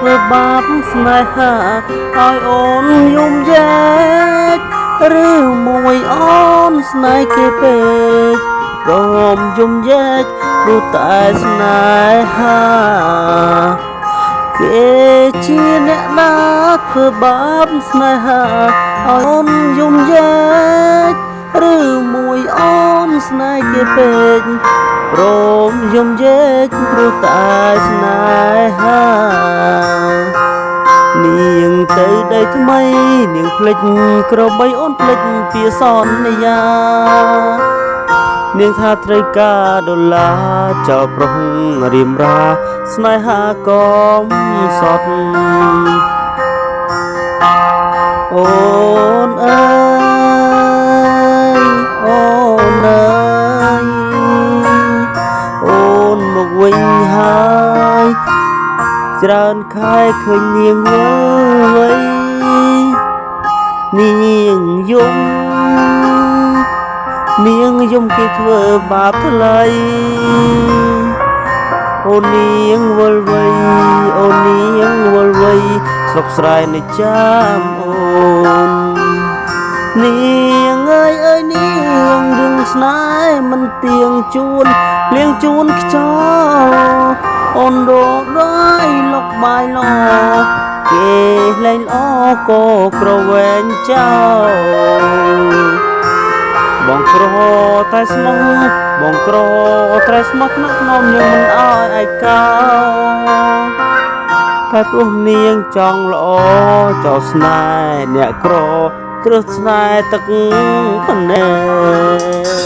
ធ្វើបាបស្នេហាឲ្យអូនយំយែកឬមួយអូនស្នេហ៍គេពេកព្រមយំយែកព្រោះតែស្នេហាគេជាអ្នកណាធ្វើបាបស្នេហាឲ្យអូនយំយែកឬមួយអូនស្នេហ៍គេពេកព្រមយំយែកព្រោះតែស្នេហានាងទៅដីថ្មីនាងភ្លេចក្របីអូនភ្លេចពីសន្យានាងថាត្រូវការដុល្លារចោលប្រុសរៀមរាស្នេហាកំសត់អូនអើយអូនអើយអូនមកវិញហើយច្រើនខែឃើញនាងវើវៃនាងយំគេធ្វើបាបថ្លៃអូននាងវល់វៃអូននាងវល់វៃស្រុកស្រែនៅចាំអូននាងអើយនាងរឿងស្នេហ៍មិនទៀងជួនលៀងជួនខ្ចោអូនរដាយលុកបាយឡគេលែងល្អក៏ក្រវែងចោលបងក្រតែស្មោះបងក្រតែស្មោះថ្នាក់ថ្នមយើងមិនអើយឯកោតែព្រោះនាងចង់ល្អចោលស្នេហ៍អ្នកក្រគ្រឹះស្នេហ៍ទឹកភ្នែក